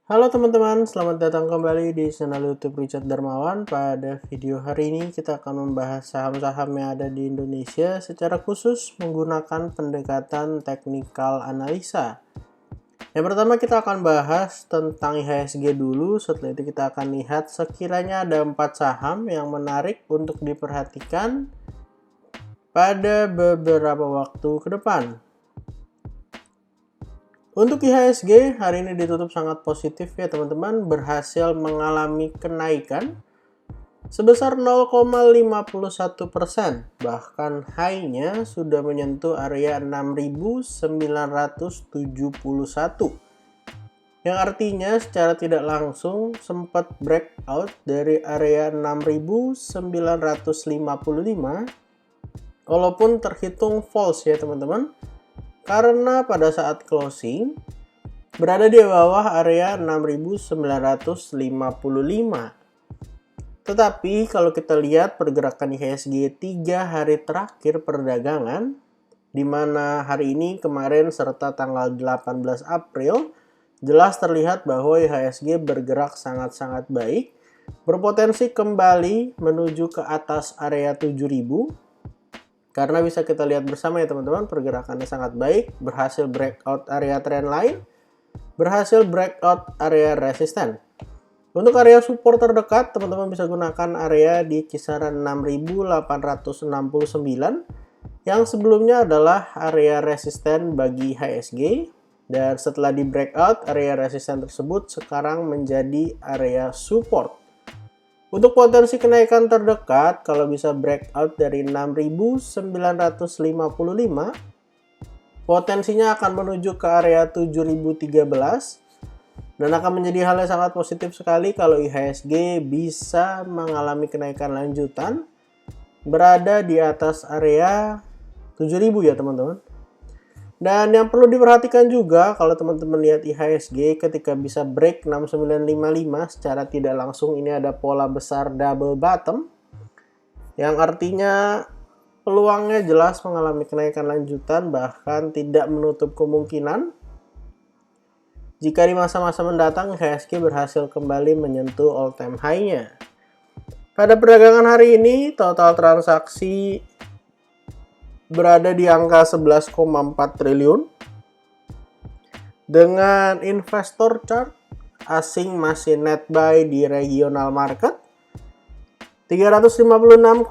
Halo teman-teman, selamat datang kembali di channel YouTube Richard Darmawan. Pada video hari ini kita akan membahas saham-saham yang ada di Indonesia secara khusus menggunakan pendekatan teknikal analisa. Yang pertama kita akan bahas tentang IHSG dulu, setelah itu kita akan lihat sekiranya ada 4 saham yang menarik untuk diperhatikan pada beberapa waktu ke depan. Untuk IHSG hari ini ditutup sangat positif ya teman-teman, berhasil mengalami kenaikan sebesar 0,51%, bahkan high-nya sudah menyentuh area 6.971, yang artinya secara tidak langsung sempat breakout dari area 6.955, walaupun terhitung false ya teman-teman, karena pada saat closing berada di bawah area 6.955. Tetapi kalau kita lihat pergerakan IHSG 3 hari terakhir perdagangan, di mana hari ini, kemarin, serta tanggal 18 April, jelas terlihat bahwa IHSG bergerak sangat-sangat baik, berpotensi kembali menuju ke atas area 7.000. Karena bisa kita lihat bersama ya teman-teman, pergerakannya sangat baik, berhasil breakout area trend line, berhasil breakout area resisten. Untuk area support terdekat, teman-teman bisa gunakan area di kisaran 6.869, yang sebelumnya adalah area resisten bagi IHSG, dan setelah di breakout, area resisten tersebut sekarang menjadi area support. Untuk potensi kenaikan terdekat, kalau bisa breakout dari 6.955, potensinya akan menuju ke area 7.013, dan akan menjadi hal yang sangat positif sekali kalau IHSG bisa mengalami kenaikan lanjutan berada di atas area 7.000 ya teman-teman. Dan yang perlu diperhatikan juga kalau teman-teman lihat IHSG ketika bisa break 6955 secara tidak langsung, ini ada pola besar double bottom, yang artinya peluangnya jelas mengalami kenaikan lanjutan, bahkan tidak menutup kemungkinan jika di masa-masa mendatang IHSG berhasil kembali menyentuh all time high-nya. Pada perdagangan hari ini total transaksi berada di angka 11,4 triliun. Dengan investor chart asing masih net buy di regional market 356,4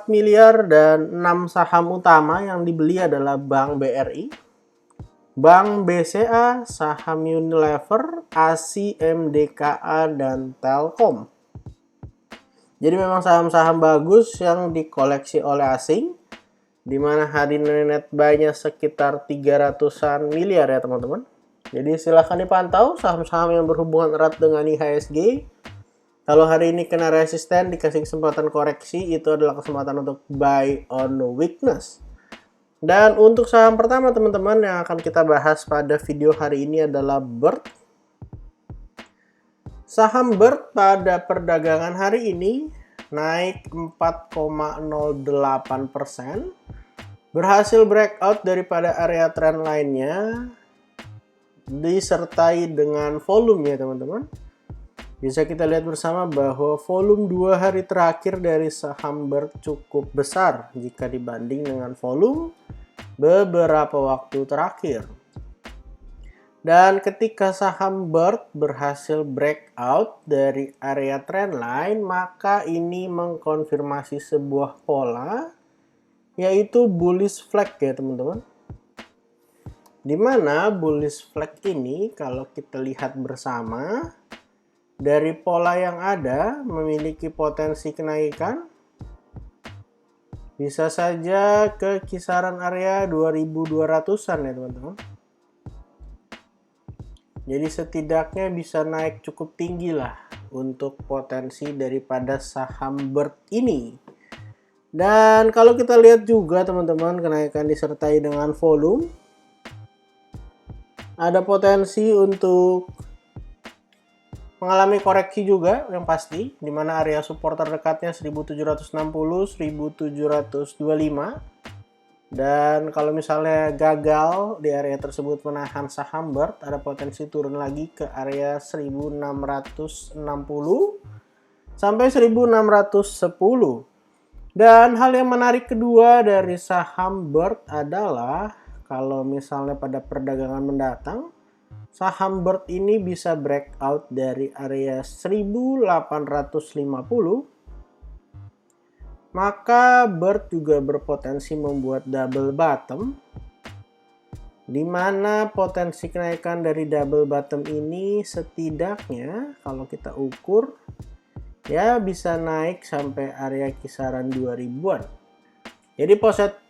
miliar, dan 6 saham utama yang dibeli adalah Bank BRI, Bank BCA, saham Unilever, ASI, MDKA, dan Telkom. Jadi memang saham-saham bagus yang dikoleksi oleh asing, di mana hari ini net buy-nya sekitar 300-an miliar ya teman-teman. Jadi silahkan dipantau saham-saham yang berhubungan erat dengan IHSG. Kalau hari ini kena resisten, dikasih kesempatan koreksi, itu adalah kesempatan untuk buy on weakness. Dan untuk saham pertama teman-teman yang akan kita bahas pada video hari ini adalah Bird. Saham Bird pada perdagangan hari ini naik 4,08%, berhasil breakout daripada area trend line-nya, disertai dengan volume ya teman-teman. Bisa kita lihat bersama bahwa volume 2 hari terakhir dari saham Bird cukup besar jika dibanding dengan volume beberapa waktu terakhir. Dan ketika saham Bird berhasil breakout dari area trend line, maka ini mengkonfirmasi sebuah pola, yaitu bullish flag ya teman-teman. Dimana bullish flag ini kalau kita lihat bersama, dari pola yang ada memiliki potensi kenaikan, bisa saja ke kisaran area 2.200-an ya teman-teman. Jadi setidaknya bisa naik cukup tinggi lah untuk potensi daripada saham Bird ini. Dan kalau kita lihat juga teman-teman, kenaikan disertai dengan volume, ada potensi untuk mengalami koreksi juga yang pasti, di mana area support terdekatnya 1760, 1725. Dan kalau misalnya gagal di area tersebut menahan saham BIRT, ada potensi turun lagi ke area 1660 sampai 1610. Dan hal yang menarik kedua dari saham BIRT adalah kalau misalnya pada perdagangan mendatang, saham BIRT ini bisa breakout dari area 1850, maka BIRT juga berpotensi membuat double bottom, di mana potensi kenaikan dari double bottom ini setidaknya kalau kita ukur ya bisa naik sampai area kisaran 2000-an. Jadi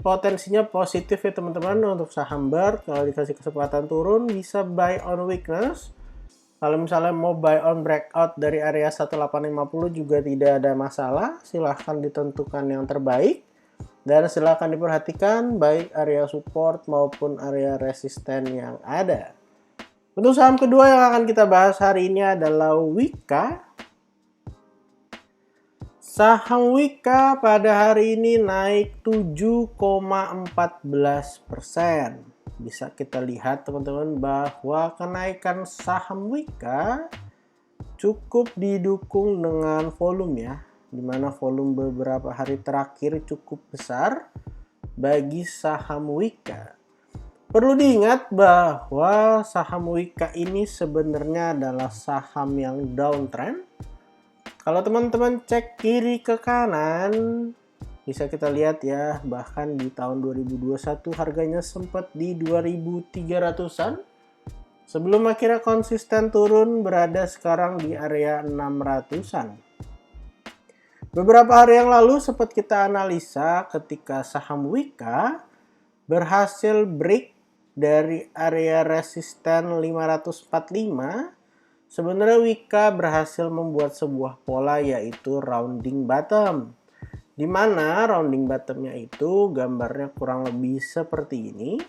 potensinya positif ya teman-teman untuk saham BIRT. Kalau dikasih kesempatan turun bisa buy on weakness. Kalau misalnya mau buy on breakout dari area 1850 juga tidak ada masalah. Silahkan ditentukan yang terbaik. Dan silahkan diperhatikan baik area support maupun area resisten yang ada. Untuk saham kedua yang akan kita bahas hari ini adalah Wika. Saham Wika pada hari ini naik 7,14%. Bisa kita lihat teman-teman bahwa kenaikan saham Wika cukup didukung dengan volume ya, dimana volume beberapa hari terakhir cukup besar bagi saham Wika. Perlu diingat bahwa saham Wika ini sebenarnya adalah saham yang downtrend. Kalau teman-teman cek kiri ke kanan, bisa kita lihat ya, bahkan di tahun 2021 harganya sempat di 2300-an. Sebelum akhirnya konsisten turun berada sekarang di area 600-an. Beberapa hari yang lalu sempat kita analisa ketika saham Wika berhasil break dari area resisten 545. Sebenarnya Wika berhasil membuat sebuah pola yaitu rounding bottom. Di mana rounding bottomnya itu gambarnya kurang lebih seperti ini.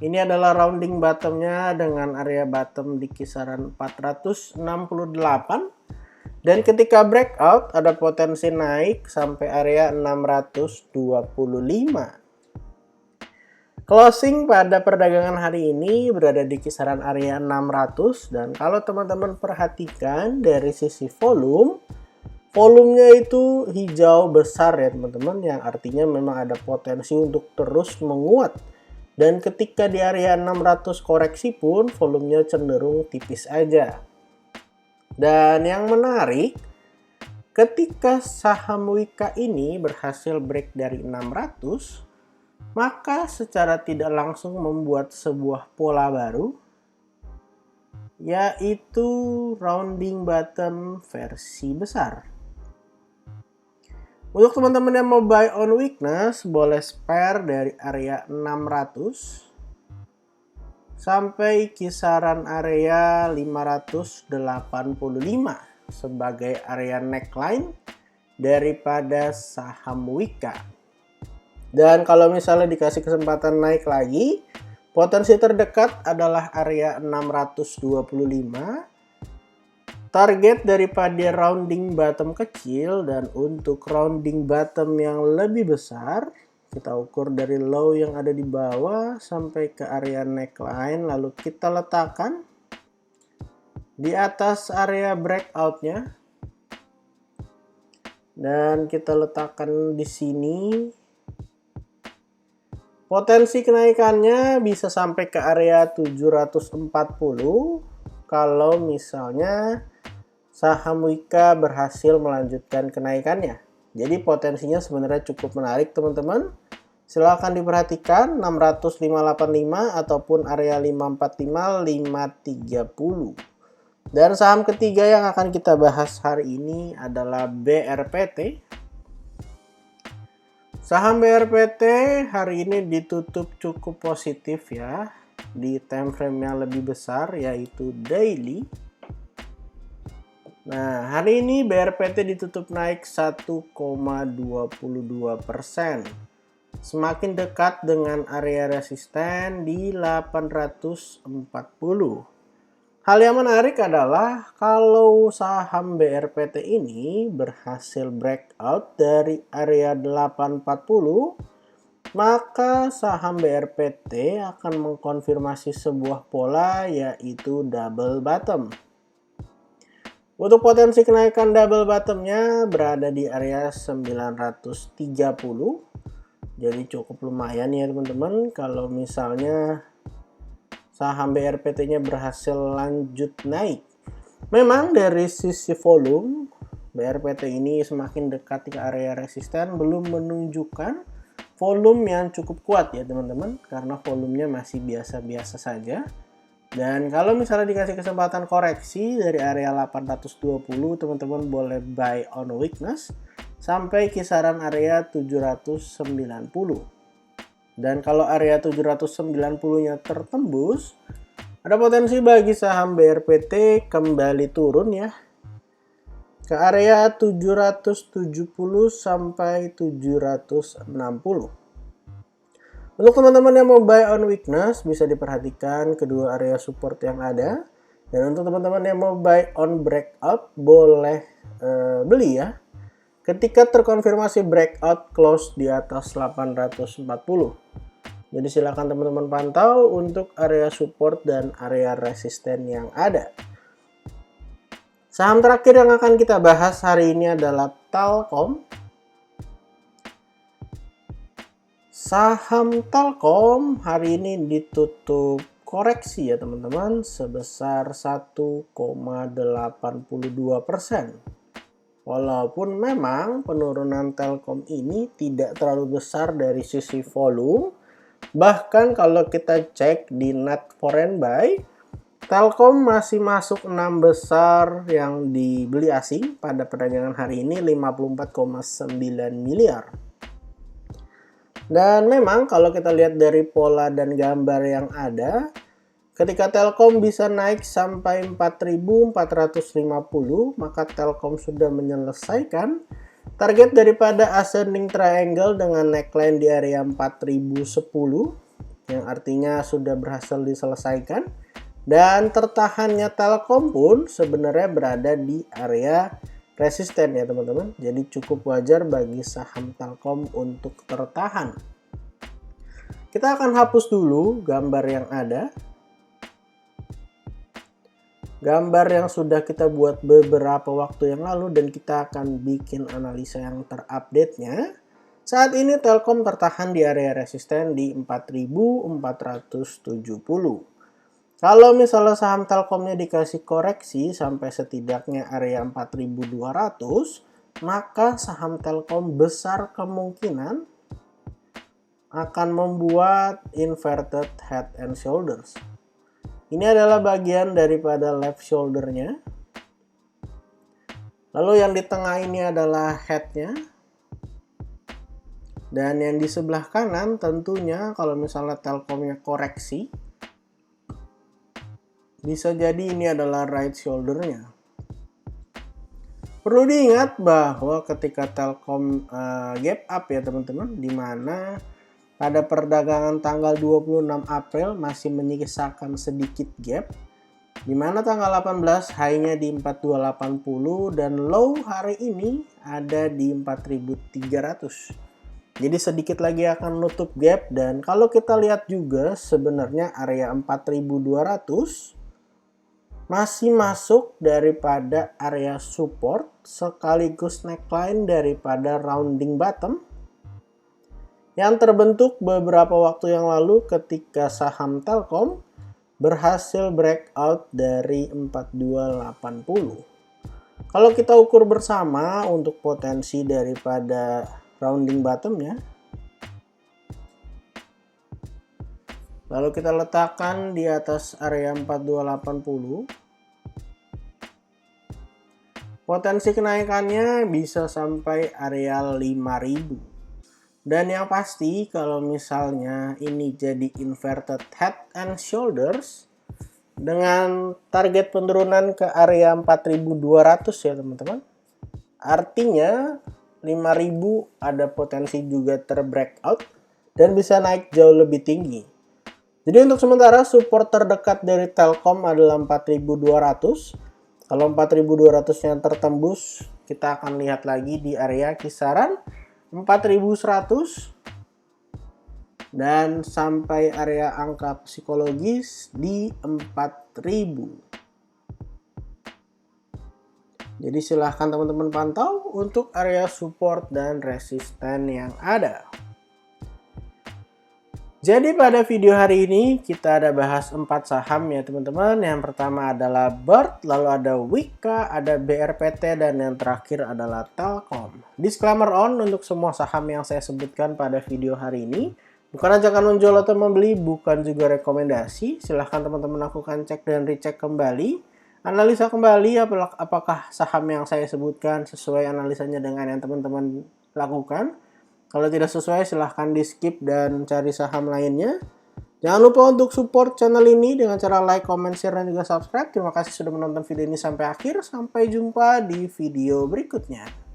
Ini adalah rounding bottomnya dengan area bottom di kisaran 468. Dan ketika breakout ada potensi naik sampai area 625. Closing pada perdagangan hari ini berada di kisaran area 600. Dan kalau teman-teman perhatikan dari sisi volumenya itu hijau besar ya teman-teman, yang artinya memang ada potensi untuk terus menguat. Dan ketika di area 600 koreksi pun volumenya cenderung tipis aja. Dan yang menarik, ketika saham Wika ini berhasil break dari 600, maka secara tidak langsung membuat sebuah pola baru, yaitu rounding bottom versi besar. Untuk teman-teman yang mau buy on weakness, boleh spare dari area 600 sampai kisaran area 585 sebagai area neckline daripada saham Wika. Dan kalau misalnya dikasih kesempatan naik lagi, potensi terdekat adalah area 625. Target daripada rounding bottom kecil, dan untuk rounding bottom yang lebih besar, kita ukur dari low yang ada di bawah sampai ke area neckline, lalu kita letakkan di atas area breakoutnya. Dan kita letakkan di sini. Potensi kenaikannya bisa sampai ke area 740 kalau misalnya saham Wika berhasil melanjutkan kenaikannya. Jadi potensinya sebenarnya cukup menarik teman-teman. Silahkan diperhatikan 60585 ataupun area 545-530. Dan saham ketiga yang akan kita bahas hari ini adalah BRPT. Saham BRPT hari ini ditutup cukup positif ya, di time frame yang lebih besar yaitu daily. Nah, hari ini BRPT ditutup naik 1,22%. Semakin dekat dengan area resisten di 840. Hal yang menarik adalah kalau saham BRPT ini berhasil breakout dari area 840, maka saham BRPT akan mengkonfirmasi sebuah pola yaitu double bottom. Untuk potensi kenaikan double bottomnya berada di area 930. Jadi cukup lumayan ya teman-teman kalau misalnya saham BRPT-nya berhasil lanjut naik. Memang dari sisi volume, BRPT ini semakin dekat ke area resisten, belum menunjukkan volume yang cukup kuat ya teman-teman, karena volumenya masih biasa-biasa saja. Dan kalau misalnya dikasih kesempatan koreksi dari area 820, teman-teman boleh buy on weakness sampai kisaran area 790. Dan kalau area 790-nya tertembus, ada potensi bagi saham BRPT kembali turun ya ke area 770 sampai 760. Untuk teman-teman yang mau buy on weakness, bisa diperhatikan kedua area support yang ada. Dan untuk teman-teman yang mau buy on breakout, boleh beli ya ketika terkonfirmasi breakout close di atas 840. Jadi silakan teman-teman pantau untuk area support dan area resisten yang ada. Saham terakhir yang akan kita bahas hari ini adalah Telkom. Saham Telkom hari ini ditutup koreksi ya teman-teman sebesar 1,82%. Walaupun memang penurunan Telkom ini tidak terlalu besar dari sisi volume, bahkan kalau kita cek di net foreign buy, Telkom masih masuk 6 besar yang dibeli asing pada perdagangan hari ini 54,9 miliar. Dan memang kalau kita lihat dari pola dan gambar yang ada, ketika Telkom bisa naik sampai 4.450, maka Telkom sudah menyelesaikan target daripada ascending triangle dengan neckline di area 4.010, yang artinya sudah berhasil diselesaikan. Dan tertahannya Telkom pun sebenarnya berada di area resisten ya teman-teman. Jadi cukup wajar bagi saham Telkom untuk tertahan. Kita akan hapus dulu gambar yang ada. Gambar yang sudah kita buat beberapa waktu yang lalu dan kita akan bikin analisa yang terupdate-nya. Saat ini Telkom tertahan di area resisten di 4.470. Kalau misalnya saham Telkomnya dikasih koreksi sampai setidaknya area 4.200, maka saham Telkom besar kemungkinan akan membuat inverted head and shoulders. Ini adalah bagian daripada left shoulder-nya. Lalu yang di tengah ini adalah head-nya. Dan yang di sebelah kanan tentunya kalau misalnya Telkomnya koreksi, bisa jadi ini adalah right shoulder-nya. Perlu diingat bahwa ketika Telkom gap up ya teman-teman, di mana pada perdagangan tanggal 26 April masih menyisakan sedikit gap, di mana tanggal 18 high-nya di 4280 dan low hari ini ada di 4300. Jadi sedikit lagi akan nutup gap, dan kalau kita lihat juga sebenarnya area 4200 masih masuk daripada area support sekaligus neckline daripada rounding bottom yang terbentuk beberapa waktu yang lalu ketika saham Telkom berhasil breakout dari 4280. Kalau kita ukur bersama untuk potensi daripada rounding bottomnya, lalu kita letakkan di atas area 4280, potensi kenaikannya bisa sampai area 5000. Dan yang pasti kalau misalnya ini jadi inverted head and shoulders dengan target penurunan ke area 4200 ya teman-teman. Artinya 5000 ada potensi juga terbreakout dan bisa naik jauh lebih tinggi. Jadi untuk sementara support terdekat dari Telkom adalah 4.200. Kalau 4.200-nya tertembus, kita akan lihat lagi di area kisaran 4.100 dan sampai area angka psikologis di 4.000. Jadi silahkan teman-teman pantau untuk area support dan resisten yang ada. Jadi pada video hari ini kita ada bahas 4 saham ya teman-teman. Yang pertama adalah Bird, lalu ada Wika, ada BRPT, dan yang terakhir adalah Telkom. Disclaimer on untuk semua saham yang saya sebutkan pada video hari ini. Bukan ajakan menjual atau membeli, bukan juga rekomendasi. Silahkan teman-teman lakukan cek dan recheck kembali. Analisa kembali apakah saham yang saya sebutkan sesuai analisanya dengan yang teman-teman lakukan. Kalau tidak sesuai silahkan di skip dan cari saham lainnya. Jangan lupa untuk support channel ini dengan cara like, comment, share, dan juga subscribe. Terima kasih sudah menonton video ini sampai akhir. Sampai jumpa di video berikutnya.